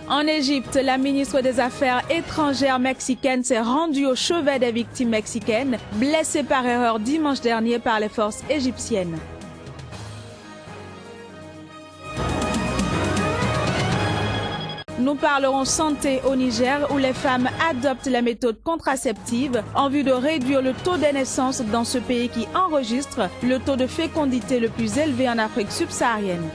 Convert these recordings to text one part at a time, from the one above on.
En Égypte, la ministre des Affaires étrangères mexicaine s'est rendue au chevet des victimes mexicaines, blessées par erreur dimanche dernier par les forces égyptiennes. Nous parlerons santé au Niger où les femmes adoptent les méthodes contraceptives en vue de réduire le taux des naissances dans ce pays qui enregistre le taux de fécondité le plus élevé en Afrique subsaharienne.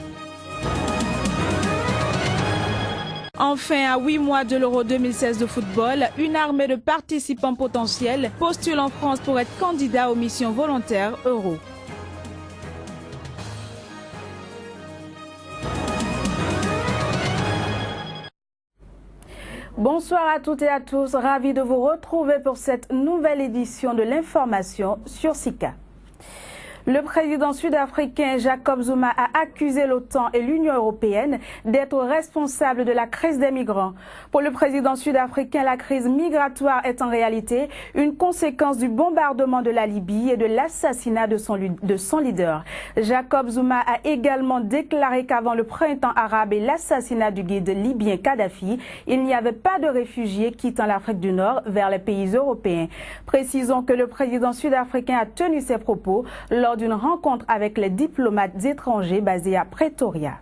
Enfin, à 8 mois de l'Euro 2016 de football, une armée de participants potentiels postule en France pour être candidat aux missions volontaires Euro. Bonsoir à toutes et à tous, ravi de vous retrouver pour cette nouvelle édition de l'information sur Sika. Le président sud-africain Jacob Zuma a accusé l'OTAN et l'Union européenne d'être responsables de la crise des migrants. Pour le président sud-africain, la crise migratoire est en réalité une conséquence du bombardement de la Libye et de l'assassinat de son leader. Jacob Zuma a également déclaré qu'avant le printemps arabe et l'assassinat du guide libyen Kadhafi, il n'y avait pas de réfugiés quittant l'Afrique du Nord vers les pays européens. Précisons que le président sud-africain a tenu ses propos lors d'une rencontre avec les diplomates étrangers basés à Pretoria.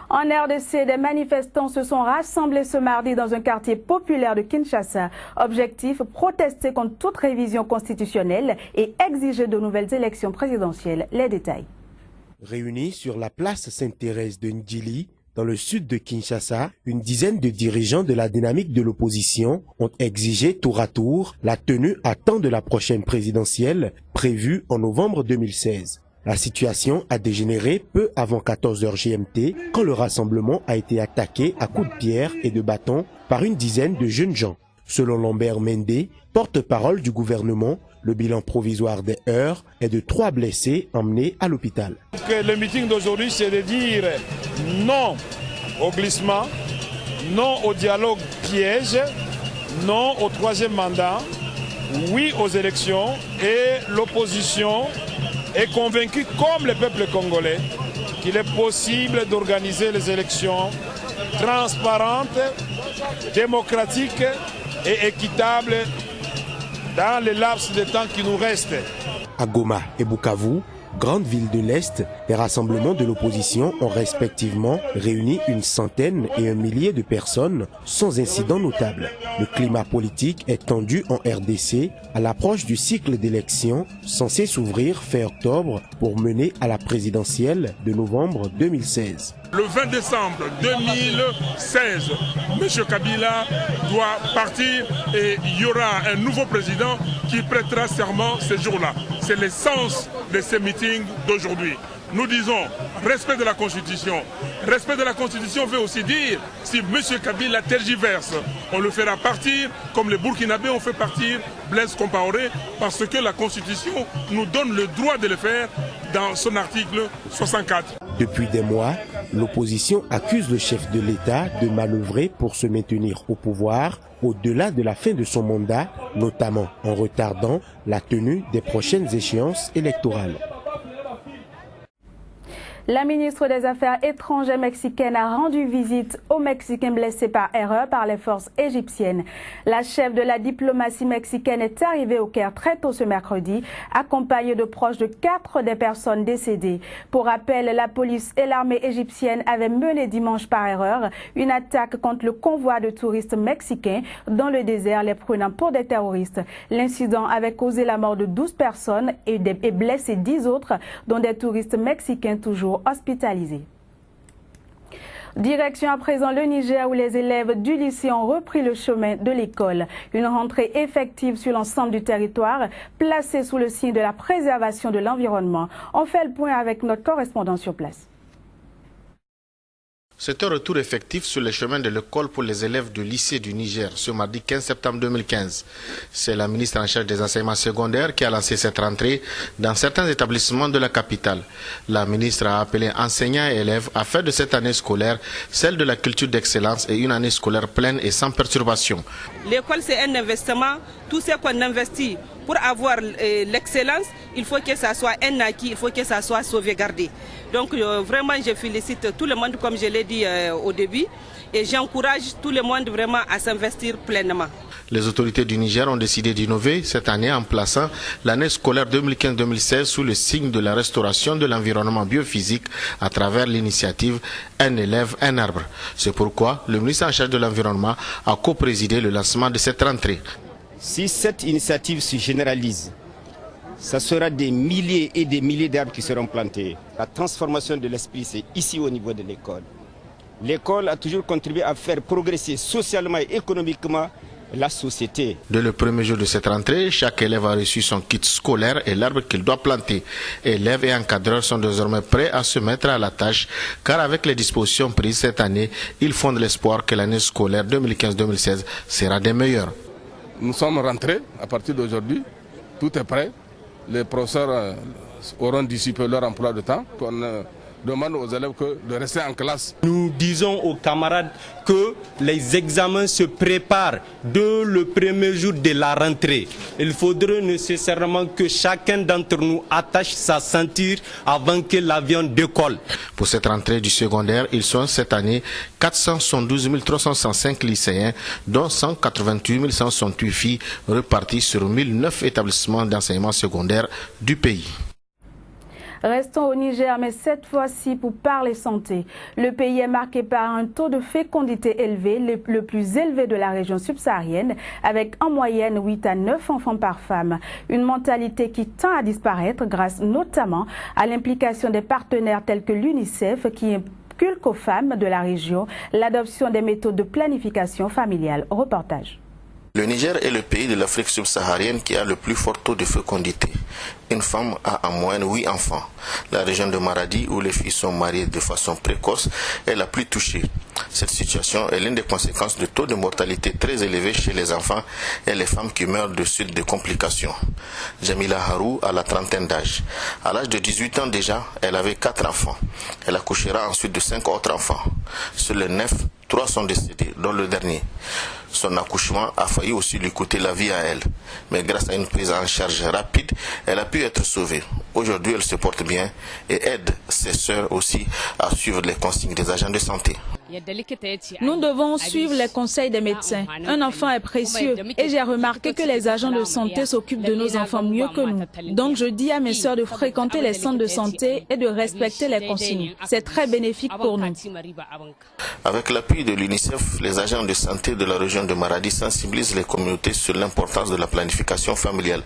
En RDC, des manifestants se sont rassemblés ce mardi dans un quartier populaire de Kinshasa. Objectif, protester contre toute révision constitutionnelle et exiger de nouvelles élections présidentielles. Les détails. Réunis sur la place Sainte-Thérèse de Ndjili, dans le sud de Kinshasa, une dizaine de dirigeants de la dynamique de l'opposition ont exigé tour à tour la tenue à temps de la prochaine présidentielle prévue en novembre 2016. La situation a dégénéré peu avant 14h GMT quand le rassemblement a été attaqué à coups de pierre et de bâton par une dizaine de jeunes gens. Selon Lambert Mende, porte-parole du gouvernement, le bilan provisoire des heurts est de 3 blessés emmenés à l'hôpital. Le meeting d'aujourd'hui, c'est de dire non au glissement, non au dialogue piège, non au 3e mandat, oui aux élections, et l'opposition est convaincue, comme le peuple congolais, qu'il est possible d'organiser les élections transparentes, démocratiques et équitables dans les laps de temps qui nous restent. À Goma et Bukavu, grandes villes de l'Est, les rassemblements de l'opposition ont respectivement réuni une centaine et un millier de personnes sans incident notable. Le climat politique est tendu en RDC à l'approche du cycle d'élections censé s'ouvrir fin octobre pour mener à la présidentielle de novembre 2016. Le 20 décembre 2016, M. Kabila doit partir et il y aura un nouveau président qui prêtera serment ce jour-là. C'est l'essence de ces meetings d'aujourd'hui. Nous disons respect de la Constitution. Respect de la Constitution veut aussi dire si M. Kabila tergiverse, on le fera partir comme les Burkinabés ont fait partir Blaise Compaoré parce que la Constitution nous donne le droit de le faire dans son article 64. Depuis des mois, l'opposition accuse le chef de l'État de manœuvrer pour se maintenir au pouvoir au-delà de la fin de son mandat, notamment en retardant la tenue des prochaines échéances électorales. La ministre des Affaires étrangères mexicaine a rendu visite aux Mexicains blessés par erreur par les forces égyptiennes. La chef de la diplomatie mexicaine est arrivée au Caire très tôt ce mercredi, accompagnée de proches de 4 des personnes décédées. Pour rappel, la police et l'armée égyptienne avaient mené dimanche par erreur une attaque contre le convoi de touristes mexicains dans le désert, les prenant pour des terroristes. L'incident avait causé la mort de 12 personnes et blessé 10 autres, dont des touristes mexicains toujours hospitalisés. Direction à présent le Niger où les élèves du lycée ont repris le chemin de l'école. Une rentrée effective sur l'ensemble du territoire, placée sous le signe de la préservation de l'environnement. On fait le point avec notre correspondant sur place. C'est un retour effectif sur les chemins de l'école pour les élèves du lycée du Niger ce mardi 15 septembre 2015. C'est la ministre en charge des enseignements secondaires qui a lancé cette rentrée dans certains établissements de la capitale. La ministre a appelé enseignants et élèves à faire de cette année scolaire celle de la culture d'excellence et une année scolaire pleine et sans perturbation. L'école, c'est un investissement. Tout ce qu'on investit Pour avoir l'excellence, il faut que ça soit un acquis, il faut que ça soit sauvegardé. Donc vraiment, je félicite tout le monde, comme je l'ai dit au début, et j'encourage tout le monde vraiment à s'investir pleinement. Les autorités du Niger ont décidé d'innover cette année en plaçant l'année scolaire 2015-2016 sous le signe de la restauration de l'environnement biophysique à travers l'initiative Un élève, un arbre. C'est pourquoi le ministre en charge de l'environnement a co-présidé le lancement de cette rentrée. Si cette initiative se généralise, ça sera des milliers et des milliers d'arbres qui seront plantés. La transformation de l'esprit, c'est ici au niveau de l'école. L'école a toujours contribué à faire progresser socialement et économiquement la société. Dès le premier jour de cette rentrée, chaque élève a reçu son kit scolaire et l'arbre qu'il doit planter. Élèves et encadreurs sont désormais prêts à se mettre à la tâche, car avec les dispositions prises cette année, ils fondent l'espoir que l'année scolaire 2015-2016 sera des meilleures. Nous sommes rentrés à partir d'aujourd'hui, tout est prêt. Les professeurs auront dissipé leur emploi de temps. On demande aux élèves de rester en classe. Nous disons aux camarades que les examens se préparent dès le premier jour de la rentrée. Il faudrait nécessairement que chacun d'entre nous attache sa ceinture avant que l'avion décolle. Pour cette rentrée du secondaire, ils sont cette année 472 365 lycéens, dont 188 168 filles reparties sur 1009 établissements d'enseignement secondaire du pays. Restons au Niger, mais cette fois-ci pour parler santé. Le pays est marqué par un taux de fécondité élevé, le plus élevé de la région subsaharienne, avec en moyenne 8 à 9 enfants par femme. Une mentalité qui tend à disparaître grâce notamment à l'implication des partenaires tels que l'UNICEF qui inculque aux femmes de la région l'adoption des méthodes de planification familiale. Reportage. Le Niger est le pays de l'Afrique subsaharienne qui a le plus fort taux de fécondité. Une femme a en moyenne 8 enfants. La région de Maradi, où les filles sont mariées de façon précoce, est la plus touchée. Cette situation est l'une des conséquences de taux de mortalité très élevés chez les enfants et les femmes qui meurent de suite de complications. Jamila Harou a la trentaine d'âge. À l'âge de 18 ans déjà, elle avait 4 enfants. Elle accouchera ensuite de 5 autres enfants. Sur les 9, 3 sont décédés, dont le dernier. Son accouchement a failli aussi lui coûter la vie à elle. Mais grâce à une prise en charge rapide, elle a pu être sauvée. Aujourd'hui, elle se porte bien et aide ses sœurs aussi à suivre les consignes des agents de santé. Nous devons suivre les conseils des médecins. Un enfant est précieux et j'ai remarqué que les agents de santé s'occupent de nos enfants mieux que nous. Donc je dis à mes sœurs de fréquenter les centres de santé et de respecter les consignes. C'est très bénéfique pour nous. Avec l'appui de l'UNICEF, les agents de santé de la région de Maradi sensibilisent les communautés sur l'importance de la planification familiale.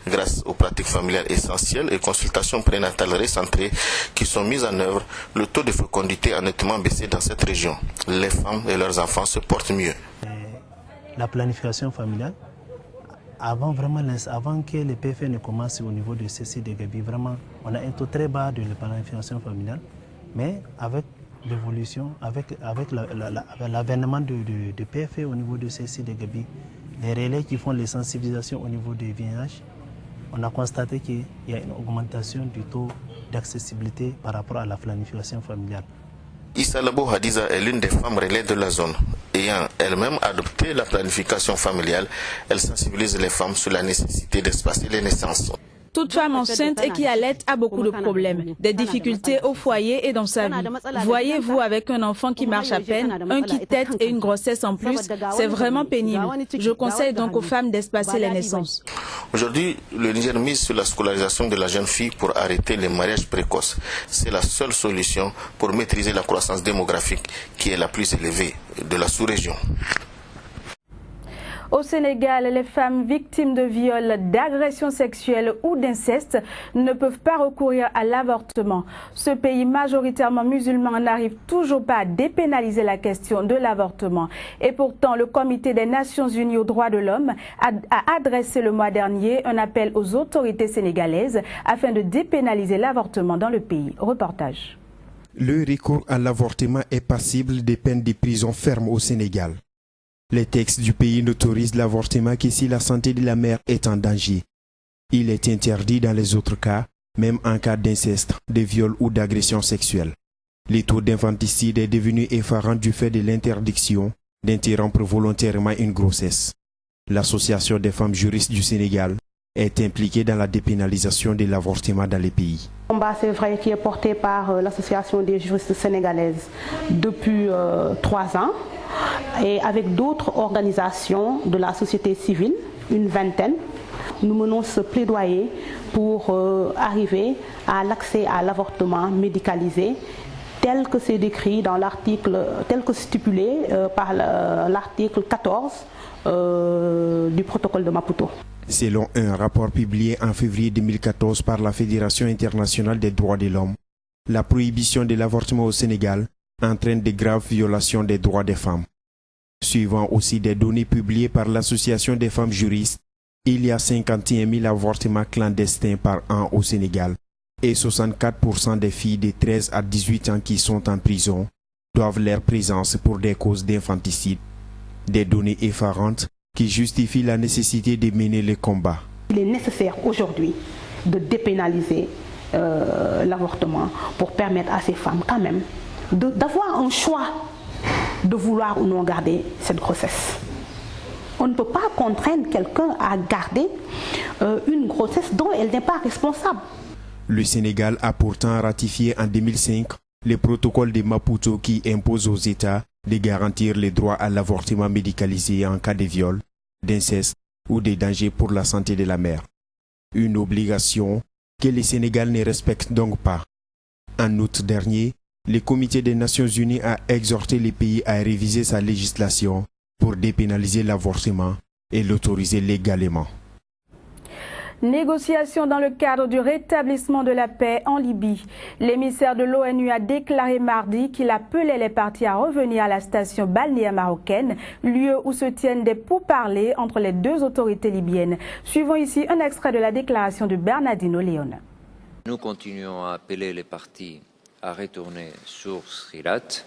Grâce aux pratiques familiales essentielles et consultations prénatales recentrées qui sont mises en œuvre, le taux de fécondité a nettement baissé dans cette région. Les femmes et leurs enfants se portent mieux. La planification familiale, avant que les PFA ne commencent au niveau de CC de Gabi, vraiment, on a un taux très bas de la planification familiale, mais avec l'évolution, avec l'avènement de PFA au niveau de CC de Gabi, les relais qui font les sensibilisations au niveau des VIH, on a constaté qu'il y a une augmentation du taux d'accessibilité par rapport à la planification familiale. Issa Labo Hadiza est l'une des femmes relais de la zone. Ayant elle-même adopté la planification familiale, elle sensibilise les femmes sur la nécessité d'espacer les naissances. Toute femme enceinte et qui allait a beaucoup de problèmes, des difficultés au foyer et dans sa vie. Voyez-vous, avec un enfant qui marche à peine, un qui tète et une grossesse en plus, c'est vraiment pénible. Je conseille donc aux femmes d'espacer les naissances. Aujourd'hui, le Niger mise sur la scolarisation de la jeune fille pour arrêter les mariages précoces. C'est la seule solution pour maîtriser la croissance démographique qui est la plus élevée de la sous-région. Au Sénégal, les femmes victimes de viols, d'agressions sexuelles ou d'inceste ne peuvent pas recourir à l'avortement. Ce pays majoritairement musulman n'arrive toujours pas à dépénaliser la question de l'avortement. Et pourtant, le Comité des Nations Unies aux droits de l'homme a adressé le mois dernier un appel aux autorités sénégalaises afin de dépénaliser l'avortement dans le pays. Reportage. Le recours à l'avortement est passible des peines de prison ferme au Sénégal. Les textes du pays n'autorisent l'avortement que si la santé de la mère est en danger. Il est interdit dans les autres cas, même en cas d'inceste, de viol ou d'agression sexuelle. Le taux d'infanticide est devenu effarant du fait de l'interdiction d'interrompre volontairement une grossesse. L'Association des femmes juristes du Sénégal est impliquée dans la dépénalisation de l'avortement dans les pays. Le combat, c'est vrai, qui est porté par l'Association des juristes sénégalaises depuis 3 ans et avec d'autres organisations de la société civile, une vingtaine. Nous menons ce plaidoyer pour arriver à l'accès à l'avortement médicalisé tel que c'est décrit dans l'article, tel que stipulé par l'article 14 du protocole de Maputo. Selon un rapport publié en février 2014 par la Fédération internationale des droits de l'homme, la prohibition de l'avortement au Sénégal entraîne de graves violations des droits des femmes. Suivant aussi des données publiées par l'Association des femmes juristes, il y a 51 000 avortements clandestins par an au Sénégal et 64% des filles de 13 à 18 ans qui sont en prison doivent leur présence pour des causes d'infanticide. Des données effarantes qui justifient la nécessité de mener le combat. Il est nécessaire aujourd'hui de dépénaliser l'avortement pour permettre à ces femmes quand même d'avoir un choix de vouloir ou non garder cette grossesse. On ne peut pas contraindre quelqu'un à garder une grossesse dont elle n'est pas responsable. Le Sénégal a pourtant ratifié en 2005 le protocole de Maputo qui impose aux États de garantir le droit à l'avortement médicalisé en cas de viol, d'inceste ou de danger pour la santé de la mère. Une obligation que le Sénégal ne respecte donc pas. En août dernier, le Comité des Nations Unies a exhorté les pays à réviser sa législation pour dépénaliser l'avortement et l'autoriser légalement. Négociations dans le cadre du rétablissement de la paix en Libye. L'émissaire de l'ONU a déclaré mardi qu'il appelait les parties à revenir à la station balnéaire marocaine, lieu où se tiennent des pourparlers entre les deux autorités libyennes. Suivons ici un extrait de la déclaration de Bernardino Leon. Nous continuons à appeler les parties à retourner sur Skhirat.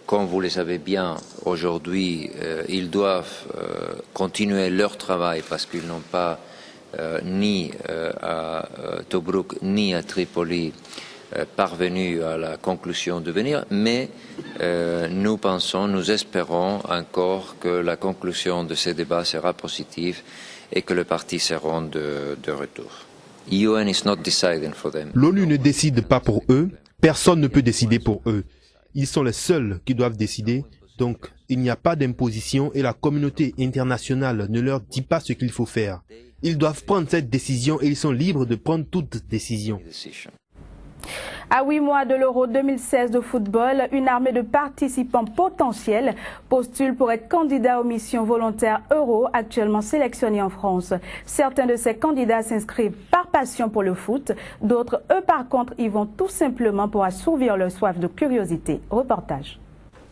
Comme vous le savez bien, aujourd'hui, ils doivent continuer leur travail parce qu'ils n'ont pas ni à Tobruk ni à Tripoli parvenu à la conclusion de venir, mais nous pensons, nous espérons encore que la conclusion de ces débats sera positive et que les parties seront de retour. L'ONU ne décide pas pour eux, personne ne peut décider pour eux. Ils sont les seuls qui doivent décider, donc il n'y a pas d'imposition et la communauté internationale ne leur dit pas ce qu'il faut faire. Ils doivent prendre cette décision et ils sont libres de prendre toute décision. À 8 mois de l'Euro 2016 de football, une armée de participants potentiels postule pour être candidat aux missions volontaires Euro actuellement sélectionnées en France. Certains de ces candidats s'inscrivent par passion pour le foot, d'autres, eux par contre, y vont tout simplement pour assouvir leur soif de curiosité. Reportage.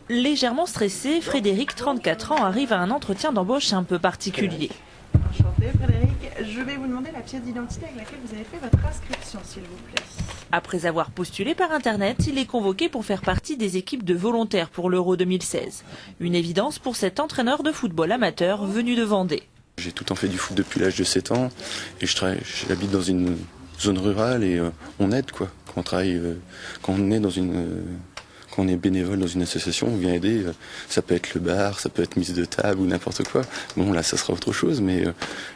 Légèrement stressé, Frédéric, 34 ans, arrive à un entretien d'embauche un peu particulier. Enchanté Frédéric, je vais vous demander la pièce d'identité avec laquelle vous avez fait votre inscription, s'il vous plaît. Après avoir postulé par internet, il est convoqué pour faire partie des équipes de volontaires pour l'Euro 2016. Une évidence pour cet entraîneur de football amateur venu de Vendée. J'ai tout le temps fait du foot depuis l'âge de 7 ans et j'habite dans une zone rurale et on aide quoi. Quand on travaille, quand on est bénévole dans une association, on vient aider, ça peut être le bar, ça peut être mise de table ou n'importe quoi. Bon là ça sera autre chose mais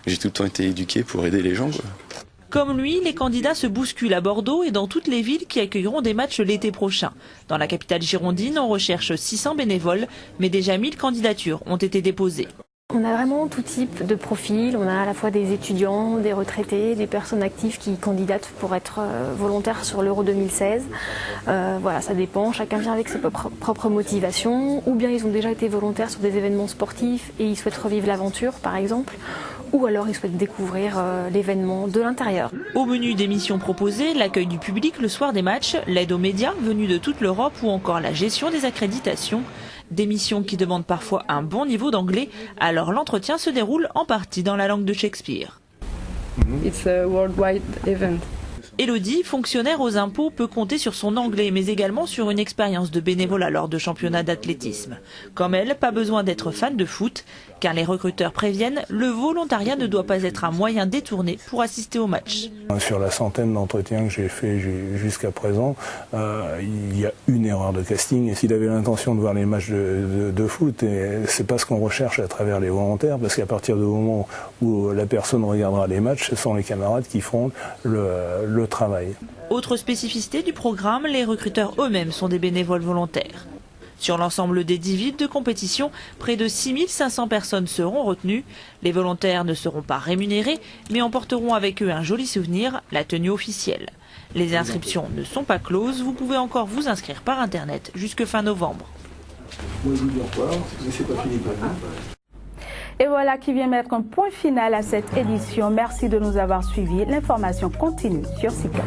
j'ai tout le temps été éduqué pour aider les gens quoi. Comme lui, les candidats se bousculent à Bordeaux et dans toutes les villes qui accueilleront des matchs l'été prochain. Dans la capitale girondine, on recherche 600 bénévoles, mais déjà 1000 candidatures ont été déposées. On a vraiment tout type de profil. On a à la fois des étudiants, des retraités, des personnes actives qui candidatent pour être volontaires sur l'Euro 2016. Voilà, ça dépend. Chacun vient avec ses propres motivations. Ou bien ils ont déjà été volontaires sur des événements sportifs et ils souhaitent revivre l'aventure, par exemple. Ou alors ils souhaitent découvrir l'événement de l'intérieur. Au menu des missions proposées, l'accueil du public le soir des matchs, l'aide aux médias venus de toute l'Europe ou encore la gestion des accréditations. Des missions qui demandent parfois un bon niveau d'anglais, alors l'entretien se déroule en partie dans la langue de Shakespeare. It's a worldwide event. Élodie, fonctionnaire aux impôts, peut compter sur son anglais, mais également sur une expérience de bénévolat lors de championnats d'athlétisme. Comme elle, pas besoin d'être fan de foot. Car les recruteurs préviennent, le volontariat ne doit pas être un moyen détourné pour assister au match. Sur la centaine d'entretiens que j'ai fait jusqu'à présent, il y a une erreur de casting. Et s'il avait l'intention de voir les matchs de foot, c'est pas ce qu'on recherche à travers les volontaires, parce qu'à partir du moment où la personne regardera les matchs, ce sont les camarades qui feront le travail. Autre spécificité du programme, les recruteurs eux-mêmes sont des bénévoles volontaires. Sur l'ensemble des 10 villes de compétition, près de 6500 personnes seront retenues. Les volontaires ne seront pas rémunérés, mais emporteront avec eux un joli souvenir, la tenue officielle. Les inscriptions ne sont pas closes, vous pouvez encore vous inscrire par Internet jusque fin novembre. Et voilà qui vient mettre un point final à cette édition. Merci de nous avoir suivis. L'information continue sur SICA.